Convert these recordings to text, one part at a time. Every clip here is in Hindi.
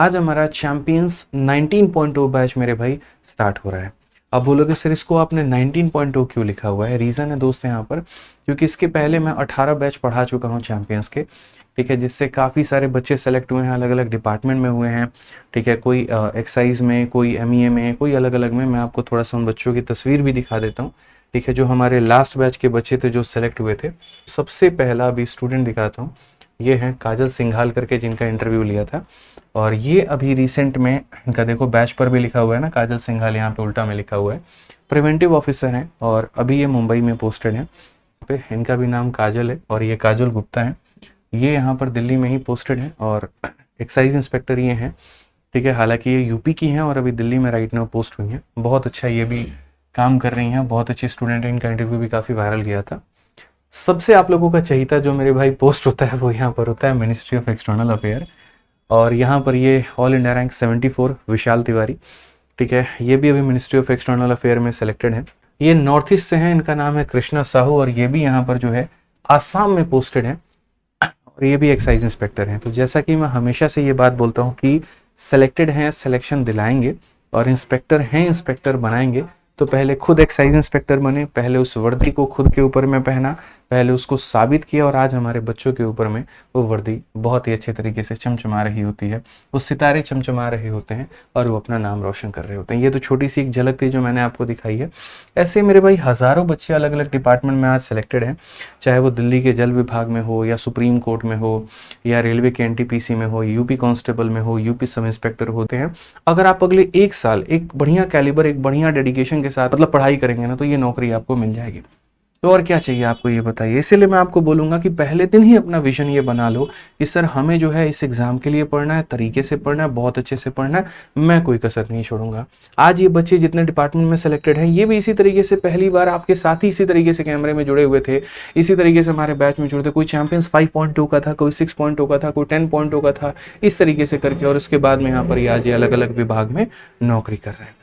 आज हमारा चैंपियंस 19.0 बैच मेरे भाई स्टार्ट हो रहा है। अब बोलोगे सर इसको आपने 19.0 क्यों लिखा हुआ है? रीज़न है दोस्त यहाँ पर, क्योंकि इसके पहले मैं 18 बैच पढ़ा चुका हूँ चैंपियंस के। ठीक है, जिससे काफ़ी सारे बच्चे सेलेक्ट हुए हैं, अलग अलग डिपार्टमेंट में हुए हैं। ठीक है, कोई एक्साइज में, कोई एमईए में, कोई अलग अलग में। मैं आपको थोड़ा सा उन बच्चों की तस्वीर भी दिखा देता हूँ। ठीक है, जो हमारे लास्ट बैच के बच्चे थे जो सेलेक्ट हुए थे। सबसे पहला अभी स्टूडेंट दिखाता हूँ। ये हैं काजल सिंघाल करके, जिनका इंटरव्यू लिया था। और ये अभी रिसेंट में, इनका देखो बैच पर भी लिखा हुआ है ना, काजल सिंघाल, यहाँ पे उल्टा में लिखा हुआ है। प्रिवेंटिव ऑफिसर हैं और अभी ये मुंबई में पोस्टेड हैं। पे इनका भी नाम काजल है और ये काजल गुप्ता है। ये यहाँ पर दिल्ली में ही पोस्टेड हैं और एक्साइज इंस्पेक्टर ये हैं। ठीक है, हालांकि ये यूपी की हैं और अभी दिल्ली में राइट नाउ पोस्ट हुई हैं। बहुत अच्छा ये भी काम कर रही हैं, बहुत अच्छी स्टूडेंट है। इनका इंटरव्यू भी काफ़ी वायरल गया था। सबसे आप लोगों का चाहिए था जो मेरे भाई पोस्ट होता है वो यहाँ पर होता है मिनिस्ट्री ऑफ एक्सटर्नल अफेयर। और यहाँ पर ये ऑल इंडिया रैंक 74 विशाल तिवारी। ठीक है, ये भी अभी मिनिस्ट्री ऑफ एक्सटर्नल अफेयर में सेलेक्टेड है। ये नॉर्थ ईस्ट से हैं, इनका नाम है कृष्णा साहू और ये भी यहाँ पर जो है आसाम में पोस्टेड है और ये भी एक्साइज इंस्पेक्टर हैं। तो जैसा कि मैं हमेशा से ये बात बोलता हूँ कि सेलेक्टेड हैं, सिलेक्शन दिलाएंगे, और इंस्पेक्टर हैं, इंस्पेक्टर बनाएंगे। तो पहले खुद एक्साइज इंस्पेक्टर बने, पहले उस वर्दी को खुद के ऊपर में पहना, पहले उसको साबित किया, और आज हमारे बच्चों के ऊपर में वो वर्दी बहुत ही अच्छे तरीके से चमचमा रही होती है। वो सितारे चमचमा रहे होते हैं और वो अपना नाम रोशन कर रहे होते हैं। ये तो छोटी सी एक झलक थी जो मैंने आपको दिखाई है। ऐसे मेरे भाई हज़ारों बच्चे अलग अलग डिपार्टमेंट में आज सेलेक्टेड हैं, चाहे वो दिल्ली के जल विभाग में हो, या सुप्रीम कोर्ट में हो, या रेलवे के एनटीपीसी में हो, यूपी कांस्टेबल में हो, यूपी सब इंस्पेक्टर होते हैं। अगर आप अगले एक साल एक बढ़िया कैलिबर, एक बढ़िया डेडिकेशन के साथ मतलब पढ़ाई करेंगे ना, तो ये नौकरी आपको मिल जाएगी। तो और क्या चाहिए आपको, ये बताइए। इसीलिए मैं आपको बोलूँगा कि पहले दिन ही अपना विजन ये बना लो कि सर हमें जो है इस एग्ज़ाम के लिए पढ़ना है, तरीके से पढ़ना है, बहुत अच्छे से पढ़ना है, मैं कोई कसर नहीं छोड़ूंगा। आज ये बच्चे जितने डिपार्टमेंट में सेलेक्टेड हैं, ये भी इसी तरीके से पहली बार आपके साथ ही इसी तरीके से कैमरे में जुड़े हुए थे, इसी तरीके से हमारे बैच में जुड़े थे। कोई चैंपियंस 5.2 का था, कोई 6.2 का था, कोई 10.2 का था, इस तरीके से करके, और उसके बाद में यहाँ पर आज ये अलग अलग विभाग में नौकरी कर रहे हैं।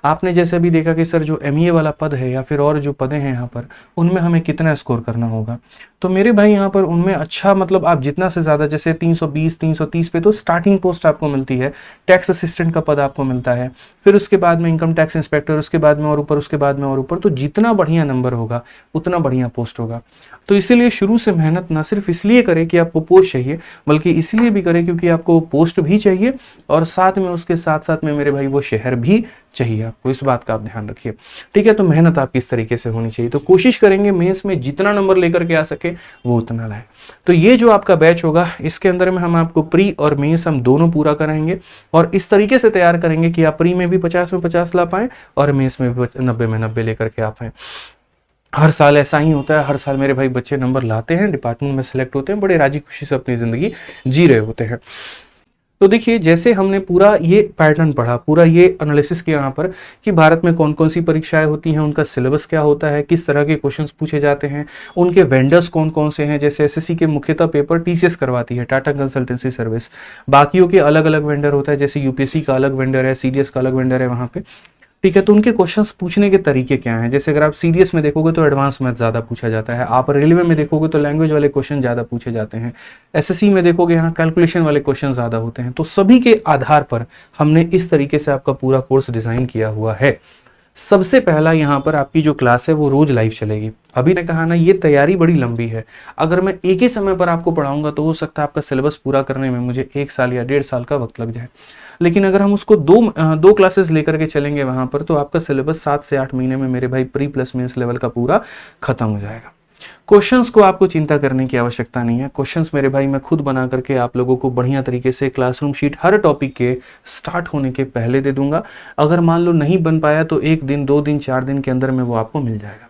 आपने जैसे भी देखा कि सर जो एमईए वाला पद है या फिर और जो पदें हैं यहाँ पर, उनमें हमें कितना स्कोर करना होगा। तो मेरे भाई यहाँ पर उनमें अच्छा, मतलब आप जितना से ज़्यादा, जैसे 320 330 पे तो स्टार्टिंग पोस्ट आपको मिलती है। टैक्स असिस्टेंट का पद आपको मिलता है, फिर उसके बाद में इनकम टैक्स इंस्पेक्टर, उसके बाद में और ऊपर, उसके बाद में और ऊपर। तो जितना बढ़िया नंबर होगा उतना बढ़िया पोस्ट होगा। तो इसीलिए शुरू से मेहनत ना सिर्फ इसलिए करें कि आपको पोस्ट चाहिए, बल्कि इसलिए भी करें क्योंकि आपको पोस्ट भी चाहिए, और साथ में उसके साथ साथ में मेरे भाई वो शहर भी चाहिए आपको। इस बात का आप ध्यान रखिए। ठीक है, तो मेहनत आपकी इस तरीके से होनी चाहिए। तो कोशिश करेंगे मेंस में जितना नंबर लेकर के आ सके वो उतना लाए। तो ये जो आपका बैच होगा, इसके अंदर में हम आपको प्री और मेंस हम दोनों पूरा कराएंगे, और इस तरीके से तैयार करेंगे कि आप प्री में भी 50 में 50 ला पाएं और मेंस में भी 90 में 90 लेकर के आप आए। हर साल ऐसा ही होता है, हर साल मेरे भाई बच्चे नंबर लाते हैं, डिपार्टमेंट में सेलेक्ट होते हैं, बड़े राजी खुशी से अपनी ज़िंदगी जी रहे होते हैं। तो देखिए, जैसे हमने पूरा ये पैटर्न पढ़ा, पूरा ये एनालिसिस किया यहाँ पर कि भारत में कौन कौन सी परीक्षाएं होती हैं, उनका सिलेबस क्या होता है, किस तरह के क्वेश्चंस पूछे जाते हैं, उनके वेंडर्स कौन कौन से हैं। जैसे एसएससी के मुख्यतः पेपर टीसीएस करवाती है, टाटा कंसल्टेंसी सर्विस। बाकियों के अलग अलग वेंडर होता है, जैसे यूपीएससी का अलग वेंडर है, सीडीएस का अलग वेंडर है वहाँ पे। ठीक है, तो उनके क्वेश्चंस पूछने के तरीके क्या हैं। जैसे अगर आप सीडीएस में देखोगे तो एडवांस मैथ ज़्यादा पूछा जाता है, आप रेलवे में देखोगे तो लैंग्वेज वाले क्वेश्चन ज़्यादा पूछे जाते हैं, एसएससी में देखोगे यहाँ कैलकुलेशन वाले क्वेश्चन ज़्यादा होते हैं। तो सभी के आधार पर हमने इस तरीके से आपका पूरा कोर्स डिज़ाइन किया हुआ है। सबसे पहला यहाँ पर आपकी जो क्लास है वो रोज लाइव चलेगी। अभी ने कहा ना, ये तैयारी बड़ी लंबी है। अगर मैं एक ही समय पर आपको पढ़ाऊंगा तो हो सकता है आपका सिलेबस पूरा करने में मुझे 1 साल या 1.5 साल का वक्त लग जाए। लेकिन अगर हम उसको दो क्लासेस लेकर के चलेंगे वहां पर, तो आपका सिलेबस 7 से 8 महीने में मेरे भाई प्री प्लस मेंस लेवल का पूरा खत्म हो जाएगा। क्वेश्चंस को आपको चिंता करने की आवश्यकता नहीं है। क्वेश्चंस मेरे भाई मैं खुद बना करके आप लोगों को बढ़िया तरीके से क्लासरूम शीट हर टॉपिक के स्टार्ट होने के पहले दे दूंगा। अगर मान लो नहीं बन पाया तो 1 दिन 2 दिन 4 दिन के अंदर में वो आपको मिल जाएगा।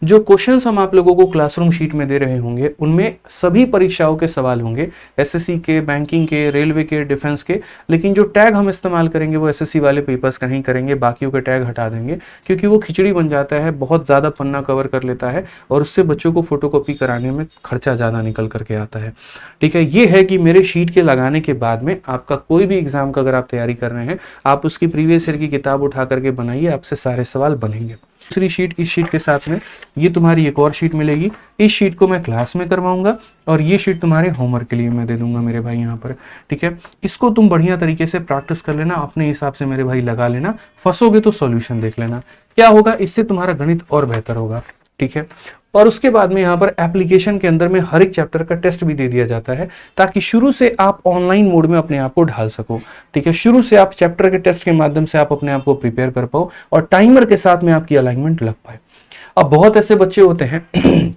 जो क्वेश्चंस हम आप लोगों को क्लासरूम शीट में दे रहे होंगे उनमें सभी परीक्षाओं के सवाल होंगे, एसएससी के, बैंकिंग के, रेलवे के, डिफेंस के। लेकिन जो टैग हम इस्तेमाल करेंगे वो एसएससी वाले पेपर्स का ही करेंगे, बाकियों के टैग हटा देंगे, क्योंकि वो खिचड़ी बन जाता है, बहुत ज़्यादा पन्ना कवर कर लेता है और उससे बच्चों को फोटोकॉपी कराने में खर्चा ज़्यादा निकल करके आता है। ठीक है, ये है कि मेरे शीट के लगाने के बाद में आपका कोई भी एग्जाम का अगर आप तैयारी कर रहे हैं, आप उसकी प्रीवियस ईयर की किताब उठा करके बनाइए, आपसे सारे सवाल बनेंगे। दूसरी शीट, इस शीट के साथ में ये तुम्हारी एक और शीट मिलेगी। इस शीट को मैं क्लास में करवाऊंगा और ये शीट तुम्हारे होमवर्क के लिए मैं दे दूंगा मेरे भाई यहाँ पर, ठीक है। इसको तुम बढ़िया तरीके से प्रैक्टिस कर लेना, अपने हिसाब से मेरे भाई लगा लेना, फंसोगे तो सॉल्यूशन देख लेना। क्या होगा, इससे तुम्हारा गणित और बेहतर होगा, ठीक है। और उसके बाद में यहाँ पर एप्लीकेशन के अंदर में हर एक चैप्टर का टेस्ट भी दे दिया जाता है, ताकि शुरू से आप ऑनलाइन मोड में अपने आप को ढाल सको, ठीक है। शुरू से आप चैप्टर के टेस्ट के माध्यम से आप अपने आप को प्रिपेयर कर पाओ और टाइमर के साथ में आपकी अलाइनमेंट लग पाए। अब बहुत ऐसे बच्चे होते हैं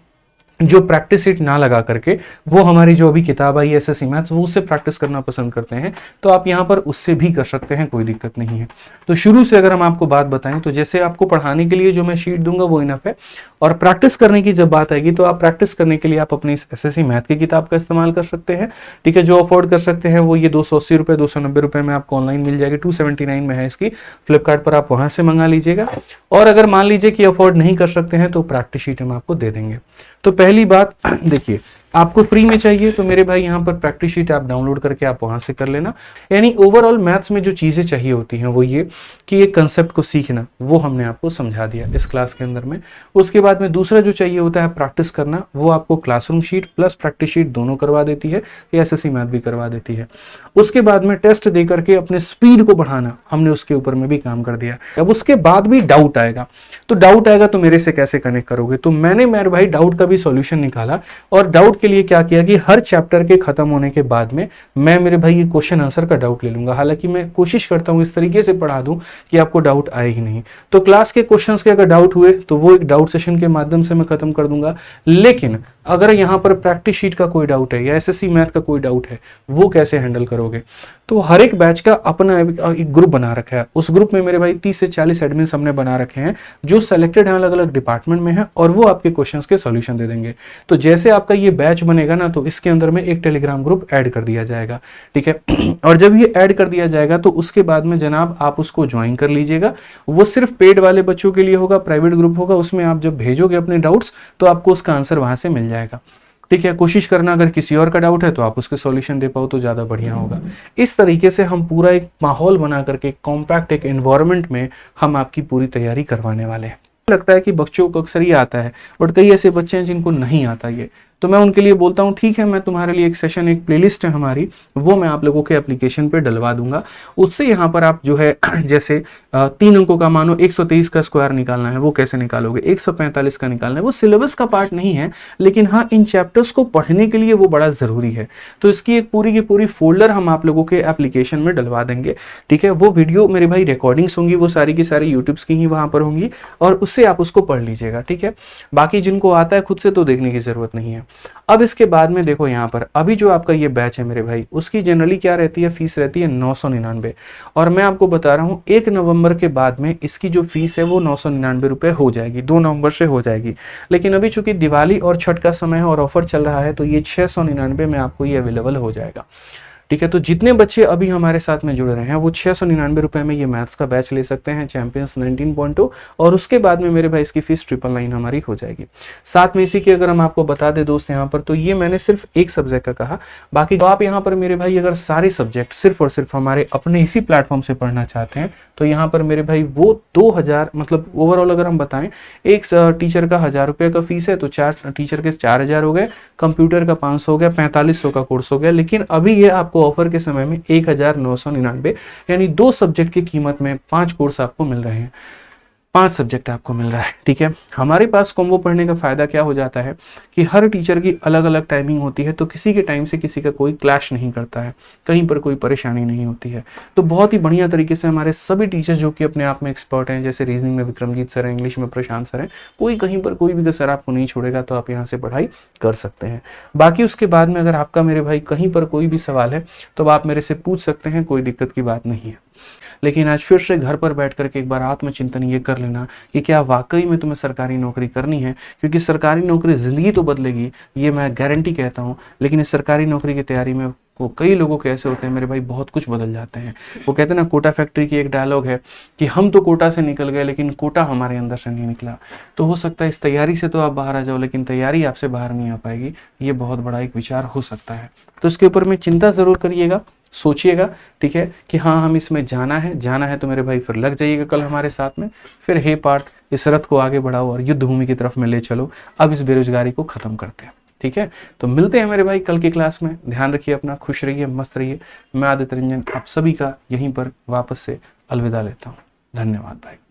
जो प्रैक्टिस शीट ना लगा करके वो हमारी जो अभी किताब आई एसएससी मैथ्स वो उससे प्रैक्टिस करना पसंद करते हैं, तो आप यहाँ पर उससे भी कर सकते हैं, कोई दिक्कत नहीं है। तो शुरू से अगर हम आपको बात बताएं तो जैसे आपको पढ़ाने के लिए जो मैं शीट दूंगा वो इनफ है, और प्रैक्टिस करने की जब बात आएगी तो आप प्रैक्टिस करने के लिए आप अपनी एसएससी मैथ की किताब का इस्तेमाल कर सकते हैं, ठीक है। जो अफोर्ड कर सकते हैं वो ये 280 रुपये 290 रुपये में आपको ऑनलाइन मिल जाएगी, 279 में है इसकी, फ्लिपकार्ट पर आप वहां से मंगा लीजिएगा। और अगर मान लीजिए कि अफोर्ड नहीं कर सकते हैं तो प्रैक्टिस शीट हम आपको दे देंगे। तो पहली बात देखिए, आपको फ्री में चाहिए तो मेरे भाई यहाँ पर प्रैक्टिस शीट आप डाउनलोड करके आप वहां से कर लेना। यानी ओवरऑल मैथ्स में जो चीजें चाहिए होती हैं वो ये कि एक कंसेप्ट को सीखना, वो हमने आपको समझा दिया इस क्लास के अंदर में। उसके बाद में दूसरा जो चाहिए होता है प्रैक्टिस करना, वो आपको classroom sheet plus practice sheet दोनों करवा देती है, या एसएससी मैथ भी करवा देती है। उसके बाद में टेस्ट दे करके अपने स्पीड को बढ़ाना, हमने उसके ऊपर में भी काम कर दिया। अब उसके बाद भी डाउट आएगा, तो डाउट आएगा तो मेरे से कैसे कनेक्ट करोगे, तो मैंने मेरे भाई डाउट का भी सॉल्यूशन निकाला। और डाउट के लिए क्या किया कि हर चैप्टर के खत्म होने के बाद में मैं मेरे भाई ये क्वेश्चन आंसर का डाउट ले लूंगा। हालांकि मैं कोशिश करता हूं इस तरीके से पढ़ा दूं कि आपको डाउट आए ही नहीं। तो क्लास के क्वेश्चंस के अगर डाउट हुए तो वो एक डाउट सेशन के माध्यम से मैं खत्म कर दूंगा। लेकिन अगर यहाँ पर प्रैक्टिस शीट का कोई डाउट है या एसएससी मैथ का कोई डाउट है, वो कैसे हैंडल करोगे। तो हर एक बैच का अपना एक ग्रुप बना रखा है। उस ग्रुप में मेरे भाई 30 से 40 एडमिन हमने बना रखे हैं जो सेलेक्टेड हैं अलग अलग डिपार्टमेंट में हैं, और वो आपके क्वेश्चंस के सॉल्यूशन दे देंगे। तो जैसे आपका ये बैच बनेगा ना, तो इसके अंदर में एक टेलीग्राम ग्रुप ऐड कर दिया जाएगा, ठीक है। और जब ये ऐड कर दिया जाएगा तो उसके बाद में जनाब आप उसको ज्वाइन कर लीजिएगा। वो सिर्फ पेड वाले बच्चों के लिए होगा, प्राइवेट ग्रुप होगा। उसमें आप जब भेजोगे अपने डाउट्स तो आपको उसका आंसर वहां से मिल जाएगा, ठीक है। कोशिश करना अगर किसी और का डाउट है तो आप उसके सॉल्यूशन दे पाओ तो ज्यादा बढ़िया होगा। इस तरीके से हम पूरा एक माहौल बना करके कॉम्पैक्ट एक एनवायरनमेंट में हम आपकी पूरी तैयारी करवाने वाले हैं। लगता है कि बच्चों को अक्सर ये आता है, बट कई ऐसे बच्चे हैं जिनको नहीं आता ये, तो मैं उनके लिए बोलता हूँ ठीक है, मैं तुम्हारे लिए एक सेशन, एक प्लेलिस्ट है हमारी, वो मैं आप लोगों के एप्लीकेशन पे डलवा दूंगा। उससे यहाँ पर आप जो है जैसे 3 अंकों का मानो 123 का स्क्वायर निकालना है, वो कैसे निकालोगे, 145 का निकालना है, वो सिलेबस का पार्ट नहीं है, लेकिन हाँ इन चैप्टर्स को पढ़ने के लिए वो बड़ा जरूरी है। तो इसकी एक पूरी की पूरी फोल्डर हम आप लोगों के एप्लीकेशन में डलवा देंगे, ठीक है। वो वीडियो मेरे भाई रिकॉर्डिंग्स होंगी, वो सारी की सारी यूट्यूब्स की ही वहां पर होंगी, और उससे आप उसको पढ़ लीजिएगा, ठीक है। बाकी जिनको आता है खुद से तो देखने की जरूरत नहीं है। अब इसके बाद में देखो यहाँ पर अभी जो आपका ये बैच है मेरे भाई, उसकी जनरली क्या रहती है, फीस रहती है 999। और मैं आपको बता रहा हूँ 1 नवंबर के बाद में इसकी जो फीस है वो 999 रुपये हो जाएगी, 2 नवंबर से हो जाएगी। लेकिन अभी चूंकि दिवाली और छठ का समय है और ऑफर चल रहा है, तो ये 699 में आपको ये अवेलेबल हो जाएगा, ठीक है। तो जितने बच्चे अभी हमारे साथ में जुड़ रहे हैं वो 699 रुपये में ये मैथ्स का बैच ले सकते हैं, चैंपियंस 19.2। और उसके बाद में मेरे भाई इसकी फीस 999 हमारी हो जाएगी। साथ में इसी की अगर हम आपको बता दें दोस्त यहाँ पर, तो ये मैंने सिर्फ एक सब्जेक्ट का कहा, बाकी तो आप यहाँ पर मेरे भाई अगर सारे सब्जेक्ट सिर्फ और सिर्फ हमारे अपने इसी प्लेटफॉर्म से पढ़ना चाहते हैं, तो यहाँ पर मेरे भाई वो 2000, मतलब ओवरऑल अगर हम बताएं एक टीचर का 1000 रुपये का फीस है, तो 4 टीचर के 4000 हो गए, कंप्यूटर का 500 हो गया, 4500 का कोर्स हो गया। लेकिन अभी ये आपको ऑफर के समय में 1999, यानी 2 सब्जेक्ट की कीमत में 5 कोर्स आपको मिल रहे हैं, 5 सब्जेक्ट आपको मिल रहा है, ठीक है। हमारे पास कॉम्बो पढ़ने का फायदा क्या हो जाता है कि हर टीचर की अलग अलग टाइमिंग होती है, तो किसी के टाइम से किसी का कोई क्लैश नहीं करता है, कहीं पर कोई परेशानी नहीं होती है। तो बहुत ही बढ़िया तरीके से हमारे सभी टीचर्स जो कि अपने आप में एक्सपर्ट हैं, जैसे रीजनिंग में विक्रमजीत सर हैं, इंग्लिश में प्रशांत सर हैं, कोई कहीं पर कोई भी सर आपको नहीं छोड़ेगा, तो आप यहाँ से पढ़ाई कर सकते हैं। बाकी उसके बाद में अगर आपका मेरे भाई कहीं पर कोई भी सवाल है तो आप मेरे से पूछ सकते हैं, कोई दिक्कत की बात नहीं है। लेकिन आज फिर से घर पर बैठ करके एक बार आत्मचिंतन ये कर लेना कि क्या वाकई में तुम्हें सरकारी नौकरी करनी है, क्योंकि सरकारी नौकरी जिंदगी तो बदलेगी, ये मैं गारंटी कहता हूँ। लेकिन इस सरकारी नौकरी की तैयारी में को कई लोगों के ऐसे होते हैं मेरे भाई, बहुत कुछ बदल जाते हैं। वो कहते हैं ना, कोटा फैक्ट्री की एक डायलॉग है कि हम तो कोटा से निकल गए लेकिन कोटा हमारे अंदर से नहीं निकला। तो हो सकता है इस तैयारी से तो आप बाहर आ जाओ, लेकिन तैयारी आपसे बाहर नहीं आ पाएगी, ये बहुत बड़ा एक विचार हो सकता है। तो इसके ऊपर में चिंता जरूर करिएगा, सोचिएगा, ठीक है, कि हाँ हम इसमें जाना है तो मेरे भाई फिर लग जाइएगा कल हमारे साथ में। फिर हे पार्थ, इस रथ को आगे बढ़ाओ और युद्ध भूमि की तरफ में ले चलो, अब इस बेरोजगारी को खत्म करते हैं, ठीक है। तो मिलते हैं मेरे भाई कल की क्लास में, ध्यान रखिए अपना, खुश रहिए, मस्त रहिए। मैं आदित्य रंजन आप सभी का यहीं पर वापस से अलविदा लेता हूँ। धन्यवाद भाई।